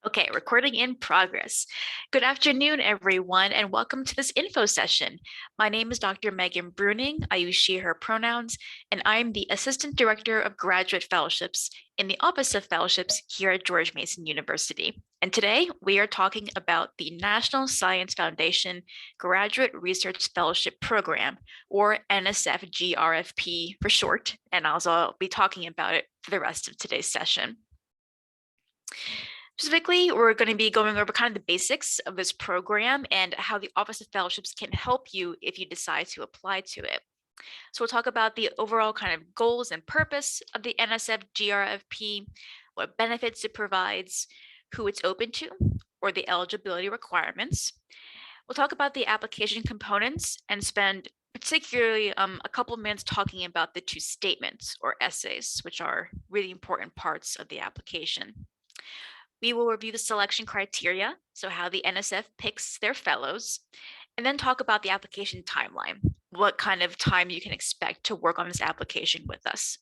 Okay, recording in progress. Good afternoon, everyone, and welcome to this info session. My name is Dr. Megan Bruning. I use she, her pronouns, and I'm the Assistant Director of Graduate Fellowships in the Office of Fellowships here at George Mason University. And today we are talking about the National Science Foundation Graduate Research Fellowship Program, or NSF GRFP for short, and I'll be talking about it for the rest of today's session. Specifically, we're going to be going over kind of the basics of this program and how the Office of Fellowships can help you if you decide to apply to it. So we'll talk about the overall kind of goals and purpose of the NSF GRFP, what benefits it provides, who it's open to, or the eligibility requirements. We'll talk about the application components and spend particularly a couple of minutes talking about the two statements or essays, which are really important parts of the application. We will review the selection criteria, so how the NSF picks their fellows, and then talk about the application timeline, what kind of time you can expect to work on this application with us.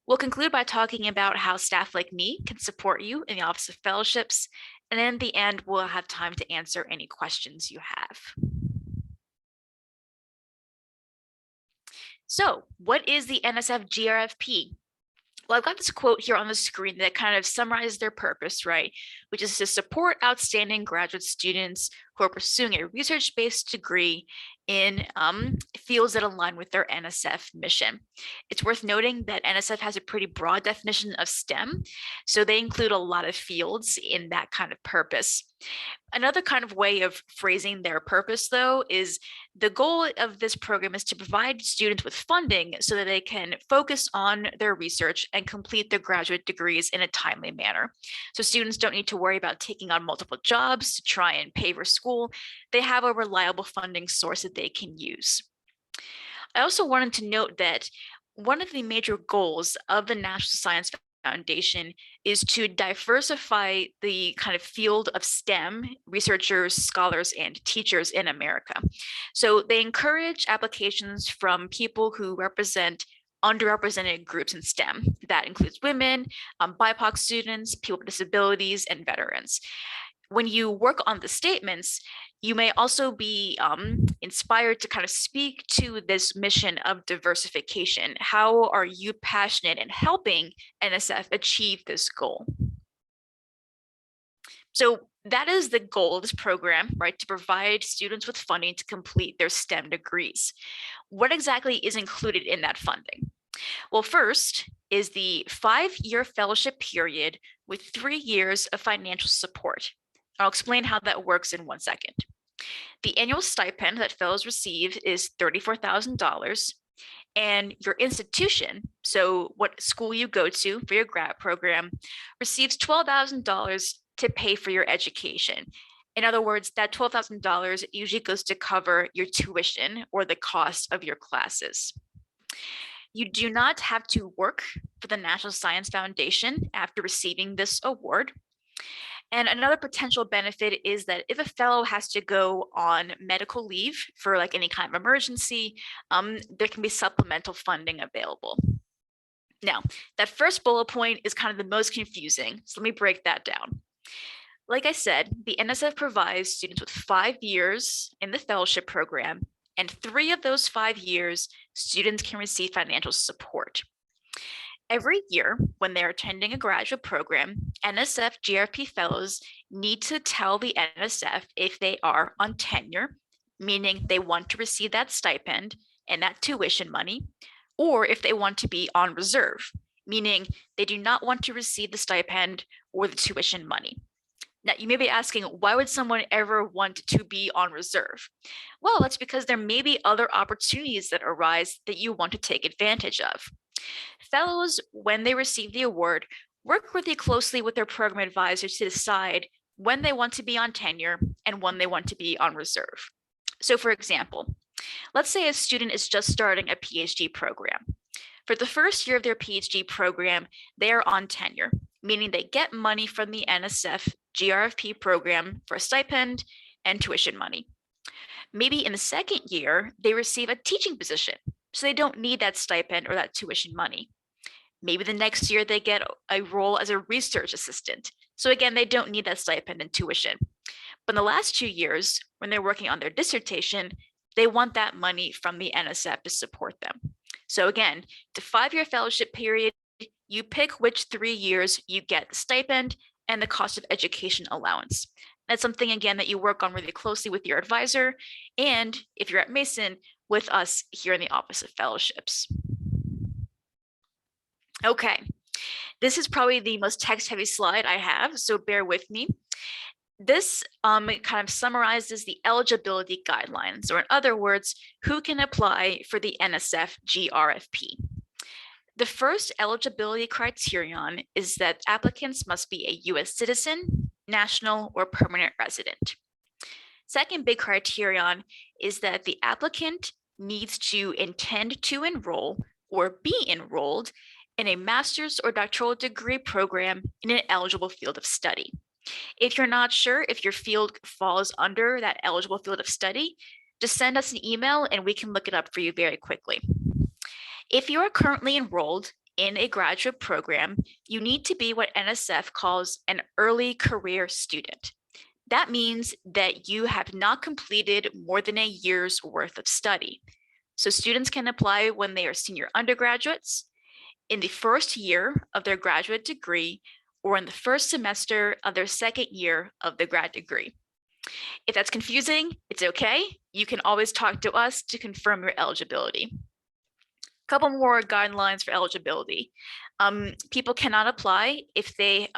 We'll conclude by talking about how staff like me can support you in the Office of Fellowships, and then at the end, we'll have time to answer any questions you have. So, what is the NSF GRFP? Well, I've got this quote here on the screen that kind of summarizes their purpose, right? Which is to support outstanding graduate students who are pursuing a research-based degree in fields that align with their NSF mission. It's worth noting that NSF has a pretty broad definition of STEM, so they include a lot of fields in that kind of purpose. Another kind of way of phrasing their purpose, though, is the goal of this program is to provide students with funding so that they can focus on their research and complete their graduate degrees in a timely manner. So students don't need to worry about taking on multiple jobs to try and pay for school. They have a reliable funding source that they can use. I also wanted to note that one of the major goals of the National Science Foundation is to diversify the kind of field of STEM researchers, scholars, and teachers in America. So they encourage applications from people who represent underrepresented groups in STEM. That includes women, BIPOC students, people with disabilities, and veterans. When you work on the statements, you may also be inspired to kind of speak to this mission of diversification. How are you passionate in helping NSF achieve this goal? So that is the goal of this program, right? To provide students with funding to complete their STEM degrees. What exactly is included in that funding? Well, first is the 5-year fellowship period with 3 years of financial support. I'll explain how that works in 1 second. The annual stipend that fellows receive is $34,000, and your institution, so what school you go to for your grad program, receives $12,000 to pay for your education. In other words, that $12,000 usually goes to cover your tuition or the cost of your classes. You do not have to work for the National Science Foundation after receiving this award. And another potential benefit is that if a fellow has to go on medical leave for like any kind of emergency, there can be supplemental funding available. Now, that first bullet point is kind of the most confusing, so let me break that down. Like I said, the NSF provides students with 5 years in the fellowship program, and 3 of those 5 years, students can receive financial support. Every year, when they're attending a graduate program, NSF GRFP fellows need to tell the NSF if they are on tenure, meaning they want to receive that stipend and that tuition money, or if they want to be on reserve, meaning they do not want to receive the stipend or the tuition money. Now, you may be asking, why would someone ever want to be on reserve? Well, that's because there may be other opportunities that arise that you want to take advantage of. Fellows, when they receive the award, work really closely with their program advisors to decide when they want to be on tenure and when they want to be on reserve. So for example, let's say a student is just starting a PhD program. For the first year of their PhD program, they are on tenure, meaning they get money from the NSF GRFP program for a stipend and tuition money. Maybe in the second year, they receive a teaching position, so they don't need that stipend or that tuition money. Maybe the next year they get a role as a research assistant. So again, they don't need that stipend and tuition. But in the last 2 years, when they're working on their dissertation, they want that money from the NSF to support them. So again, the 5-year fellowship period, you pick which 3 years you get the stipend and the cost of education allowance. That's something, again, that you work on really closely with your advisor, and if you're at Mason, with us here in the Office of Fellowships. Okay, this is probably the most text-heavy slide I have, so bear with me. This kind of summarizes the eligibility guidelines, or in other words, who can apply for the NSF GRFP. The first eligibility criterion is that applicants must be a US citizen, national, or permanent resident. Second big criterion is that the applicant needs to intend to enroll or be enrolled in a master's or doctoral degree program in an eligible field of study. If you're not sure if your field falls under that eligible field of study, just send us an email and we can look it up for you very quickly. If you are currently enrolled in a graduate program, you need to be what NSF calls an early career student. That means that you have not completed more than a year's worth of study. So students can apply when they are senior undergraduates, in the first year of their graduate degree, or in the first semester of their second year of the grad degree. If that's confusing, it's okay. You can always talk to us to confirm your eligibility. Couple more guidelines for eligibility. People cannot apply if they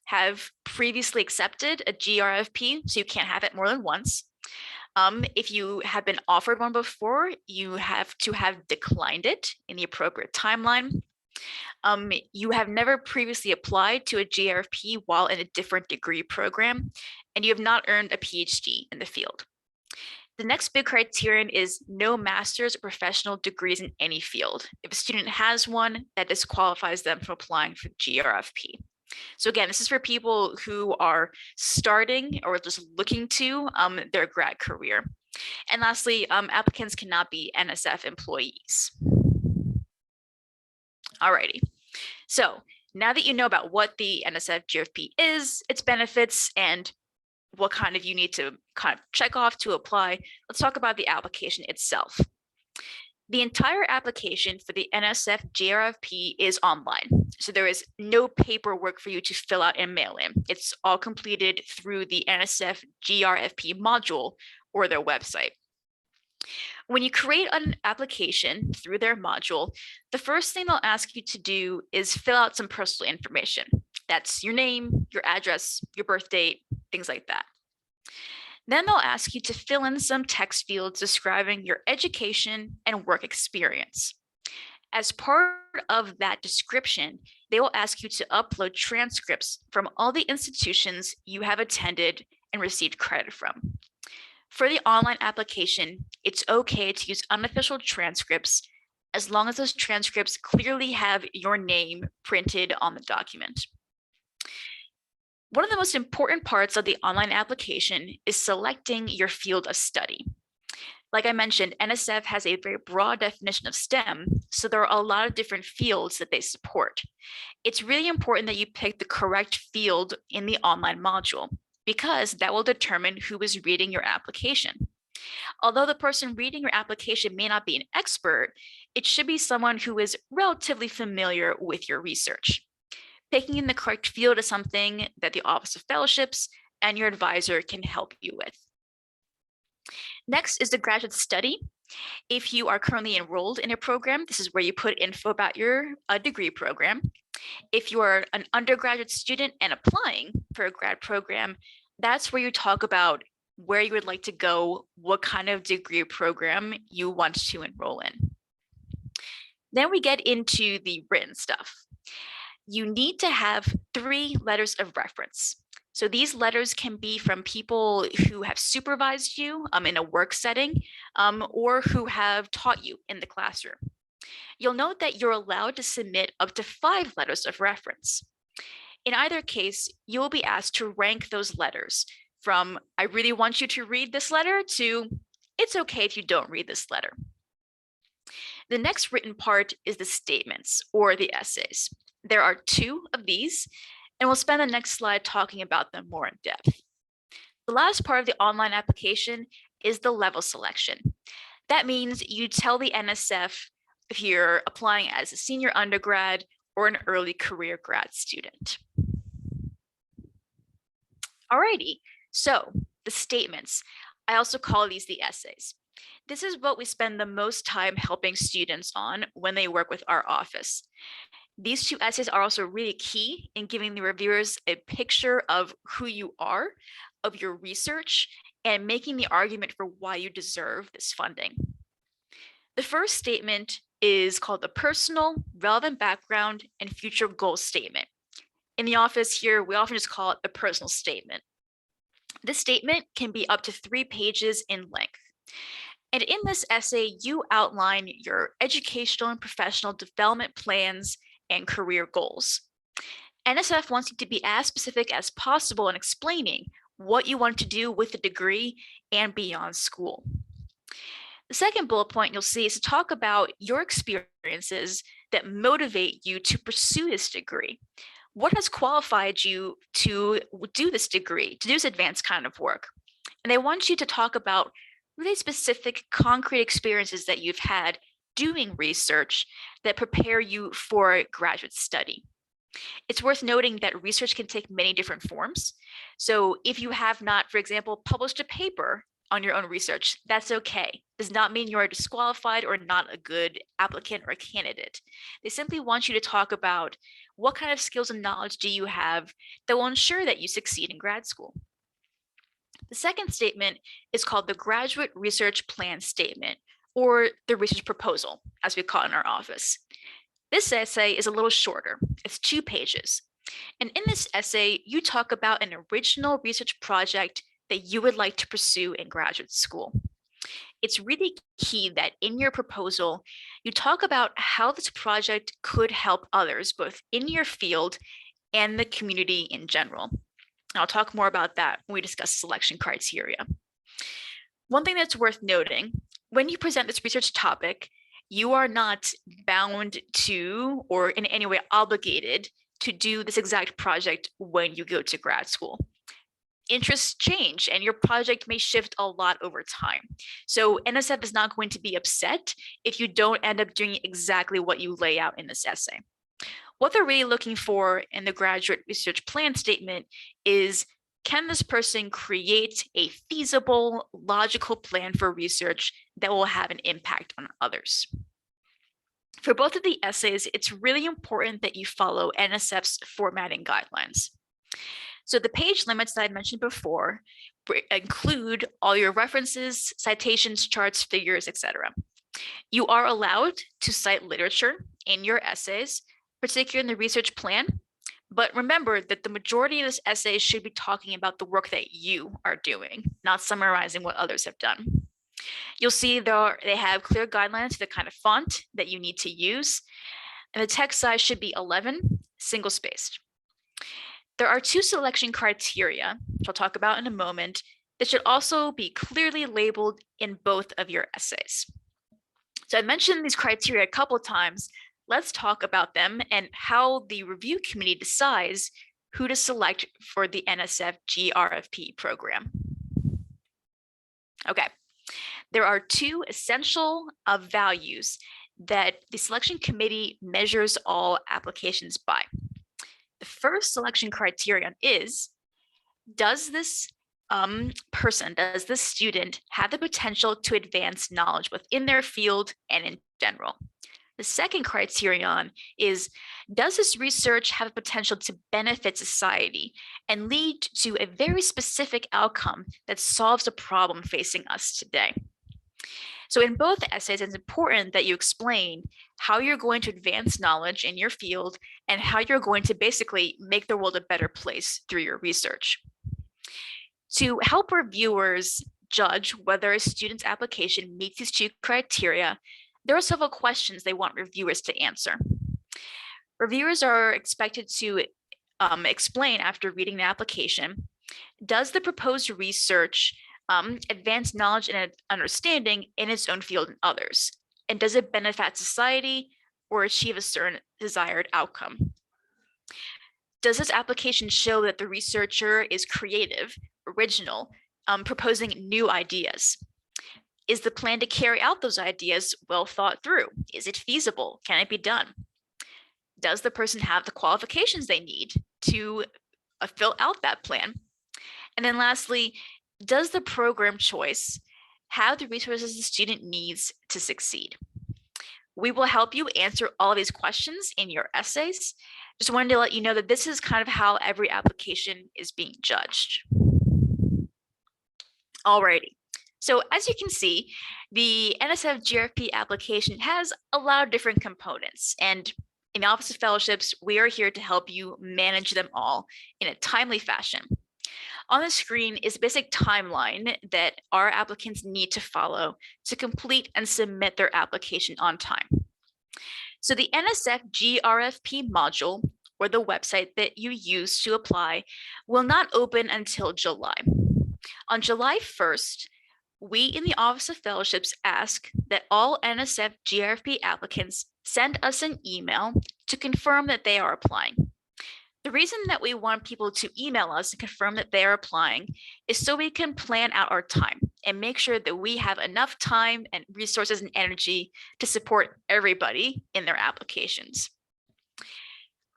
have previously accepted a GRFP, so you can't have it more than once. If you have been offered one before, you have to have declined it in the appropriate timeline. You have never previously applied to a GRFP while in a different degree program, and you have not earned a PhD in the field. The next big criterion is no master's or professional degrees in any field. If a student has one, that disqualifies them from applying for GRFP. So again, this is for people who are starting or just looking to their grad career. And lastly, applicants cannot be NSF employees. Alrighty, so now that you know about what the NSF GRFP is, its benefits, and what kind of you need to kind of check off to apply, let's talk about the application itself. The entire application for the NSF GRFP is online. So there is no paperwork for you to fill out and mail in. It's all completed through the NSF GRFP module or their website. When you create an application through their module, the first thing they'll ask you to do is fill out some personal information. That's your name, your address, your birth date, things like that. Then they'll ask you to fill in some text fields describing your education and work experience. As part of that description, they will ask you to upload transcripts from all the institutions you have attended and received credit from. For the online application, it's okay to use unofficial transcripts as long as those transcripts clearly have your name printed on the document. One of the most important parts of the online application is selecting your field of study. Like I mentioned, NSF has a very broad definition of STEM, so there are a lot of different fields that they support. It's really important that you pick the correct field in the online module, because that will determine who is reading your application. Although the person reading your application may not be an expert, it should be someone who is relatively familiar with your research. Picking in the correct field is something that the Office of Fellowships and your advisor can help you with. Next is the graduate study. If you are currently enrolled in a program, this is where you put info about your degree program. If you are an undergraduate student and applying for a grad program, that's where you talk about where you would like to go, what kind of degree program you want to enroll in. Then we get into the written stuff. You need to have 3 letters of reference. So these letters can be from people who have supervised you in a work setting or who have taught you in the classroom. You'll note that you're allowed to submit up to 5 letters of reference. In either case, you'll be asked to rank those letters from I really want you to read this letter to it's okay if you don't read this letter. The next written part is the statements or the essays. There are 2 of these, and we'll spend the next slide talking about them more in depth. The last part of the online application is the level selection. That means you tell the NSF if you're applying as a senior undergrad or an early career grad student. Alrighty, so the statements. I also call these the essays. This is what we spend the most time helping students on when they work with our office. These 2 essays are also really key in giving the reviewers a picture of who you are, of your research, and making the argument for why you deserve this funding. The first statement is called the personal, relevant background, and future goals statement. In the office here, we often just call it the personal statement. This statement can be up to 3 pages in length. And in this essay, you outline your educational and professional development plans and career goals. NSF wants you to be as specific as possible in explaining what you want to do with the degree and beyond school. The second bullet point you'll see is to talk about your experiences that motivate you to pursue this degree. What has qualified you to do this degree, to do this advanced kind of work? And they want you to talk about really specific, concrete experiences that you've had doing research that prepare you for graduate study. It's worth noting that research can take many different forms. So if you have not, for example, published a paper on your own research, that's okay. Does not mean you are disqualified or not a good applicant or a candidate. They simply want you to talk about what kind of skills and knowledge do you have that will ensure that you succeed in grad school. The second statement is called the Graduate Research Plan Statement, or the research proposal, as we call it in our office. This essay is a little shorter. It's 2 pages. And in this essay, you talk about an original research project that you would like to pursue in graduate school. It's really key that in your proposal, you talk about how this project could help others, both in your field and the community in general. I'll talk more about that when we discuss selection criteria. One thing that's worth noting, when you present this research topic, you are not bound to or in any way obligated to do this exact project when you go to grad school. Interests change and your project may shift a lot over time. So NSF is not going to be upset if you don't end up doing exactly what you lay out in this essay. What they're really looking for in the graduate research plan statement is, can this person create a feasible, logical plan for research that will have an impact on others? For both of the essays, it's really important that you follow NSF's formatting guidelines. So the page limits that I mentioned before include all your references, citations, charts, figures, etc. You are allowed to cite literature in your essays, particularly in the research plan, but remember that the majority of this essay should be talking about the work that you are doing, not summarizing what others have done. You'll see they have clear guidelines for the kind of font that you need to use, and the text size should be 11, single-spaced. There are 2 selection criteria, which I'll talk about in a moment, that should also be clearly labeled in both of your essays. So I mentioned these criteria a couple of times. Let's talk about them and how the review committee decides who to select for the NSF GRFP program. Okay, there are 2 essential values that the selection committee measures all applications by. The first selection criterion is, does this does this student have the potential to advance knowledge within their field and in general? The second criterion is, does this research have a potential to benefit society and lead to a very specific outcome that solves a problem facing us today? So in both essays, it's important that you explain how you're going to advance knowledge in your field and how you're going to basically make the world a better place through your research. To help reviewers judge whether a student's application meets these 2 criteria, there are several questions they want reviewers to answer. Reviewers are expected to explain after reading the application, does the proposed research advance knowledge and understanding in its own field and others? And does it benefit society or achieve a certain desired outcome? Does this application show that the researcher is creative, original, proposing new ideas? Is the plan to carry out those ideas well thought through? Is it feasible? Can it be done? Does the person have the qualifications they need to fill out that plan? And then lastly, does the program choice have the resources the student needs to succeed? We will help you answer all of these questions in your essays. Just wanted to let you know that this is kind of how every application is being judged. Alrighty, so as you can see, the NSF GRFP application has a lot of different components, and in the Office of Fellowships, we are here to help you manage them all in a timely fashion. On the screen is a basic timeline that our applicants need to follow to complete and submit their application on time. So the NSF GRFP module, or the website that you use to apply, will not open until July. On July 1st, we in the Office of Fellowships ask that all NSF GRFP applicants send us an email to confirm that they are applying. The reason that we want people to email us and confirm that they are applying is so we can plan out our time and make sure that we have enough time and resources and energy to support everybody in their applications.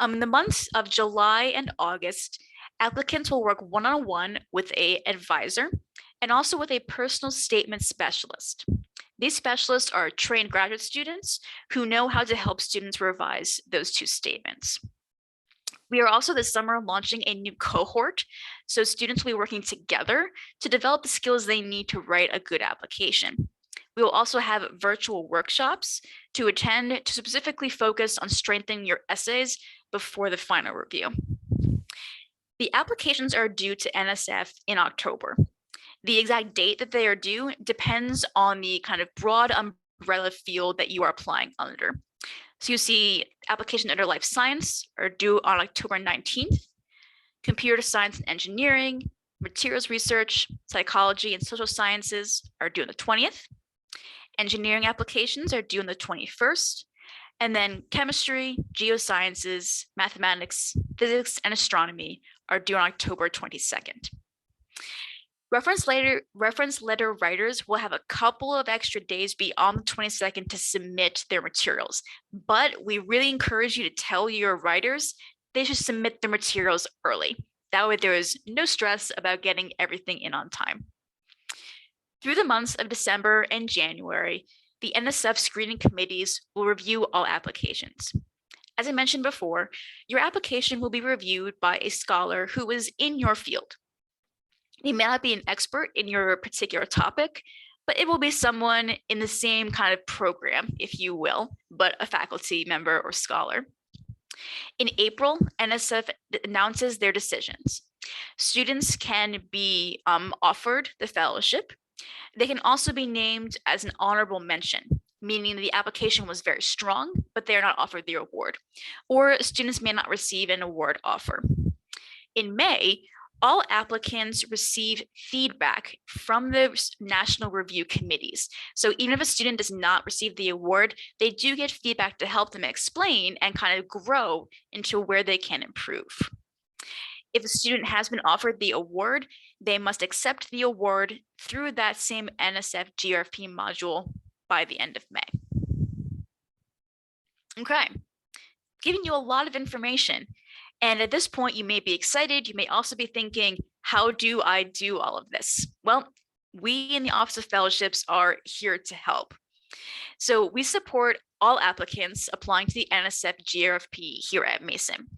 In the months of July and August, applicants will work one-on-one with an advisor and also with a personal statement specialist. These specialists are trained graduate students who know how to help students revise those two statements. We are also this summer launching a new cohort, so students will be working together to develop the skills they need to write a good application. We will also have virtual workshops to attend to specifically focus on strengthening your essays before the final review. The applications are due to NSF in October. The exact date that they are due depends on the kind of broad umbrella field that you are applying under. So you see applications under life science are due on October 19th, computer science and engineering, materials research, psychology and social sciences are due on the 20th, engineering applications are due on the 21st, and then chemistry, geosciences, mathematics, physics, and astronomy are due on October 22nd. Reference letter writers will have a couple of extra days beyond the 22nd to submit their materials, but we really encourage you to tell your writers they should submit their materials early. That way there is no stress about getting everything in on time. Through the months of December and January, the NSF screening committees will review all applications. As I mentioned before, your application will be reviewed by a scholar who is in your field. They may not be an expert in your particular topic, but it will be someone in the same kind of program, if you will, but a faculty member or scholar. In April, NSF announces their decisions. Students can be offered the fellowship. They can also be named as an honorable mention, meaning the application was very strong, but they're not offered the award, or students may not receive an award offer. In May, all applicants receive feedback from the national review committees. So even if a student does not receive the award, they do get feedback to help them explain and kind of grow into where they can improve. If a student has been offered the award, they must accept the award through that same NSF GRFP module by the end of May. Okay, giving you a lot of information. And at this point, you may be excited. You may also be thinking, how do I do all of this? Well, we in the Office of Fellowships are here to help. So we support all applicants applying to the NSF GRFP here at Mason.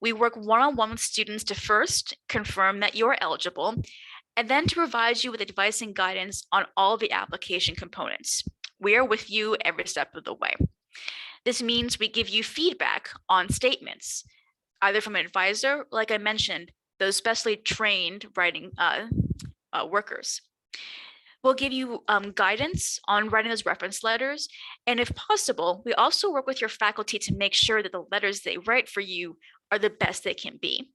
We work one-on-one with students to first confirm that you're eligible, and then to provide you with advice and guidance on all the application components. We are with you every step of the way. This means we give you feedback on statements, either from an advisor, like I mentioned, those specially trained writing workers. We'll give you guidance on writing those reference letters. And if possible, we also work with your faculty to make sure that the letters they write for you are the best they can be.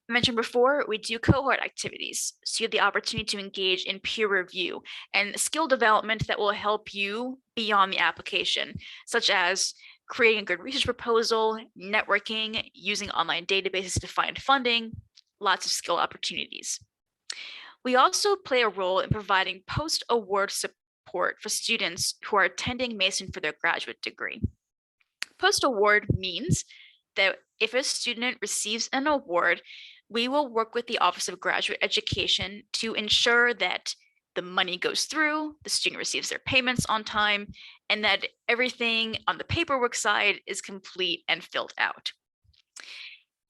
I mentioned before, we do cohort activities, so you have the opportunity to engage in peer review and skill development that will help you beyond the application, such as creating a good research proposal, networking, using online databases to find funding, lots of skill opportunities. We also play a role in providing post-award support for students who are attending Mason for their graduate degree. Post-award means that if a student receives an award, we will work with the Office of Graduate Education to ensure that the money goes through, the student receives their payments on time, and that everything on the paperwork side is complete and filled out.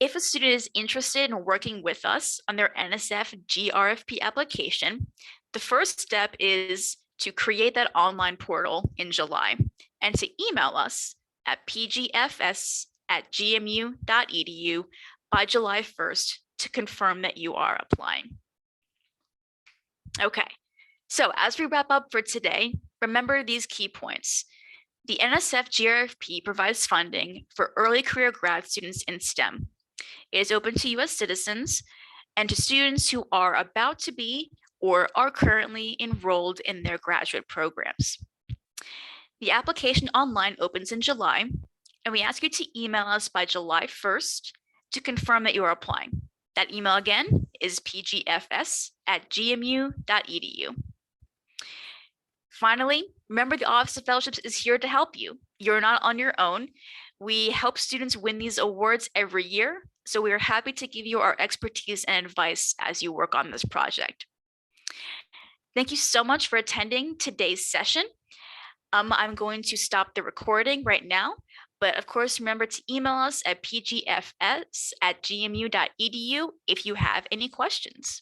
If a student is interested in working with us on their NSF GRFP application, the first step is to create that online portal in July and to email us at pgfs@gmu.edu by July 1st to confirm that you are applying. Okay, so as we wrap up for today, remember these key points. The NSF GRFP provides funding for early career grad students in STEM. It is open to US citizens and to students who are about to be or are currently enrolled in their graduate programs. The application online opens in July, and we ask you to email us by July 1st to confirm that you are applying. That email again is pgfs@gmu.edu. Finally, remember the Office of Fellowships is here to help you. You're not on your own. We help students win these awards every year, so we are happy to give you our expertise and advice as you work on this project. Thank you so much for attending today's session. I'm going to stop the recording right now, but of course, remember to email us at pgfs@gmu.edu if you have any questions.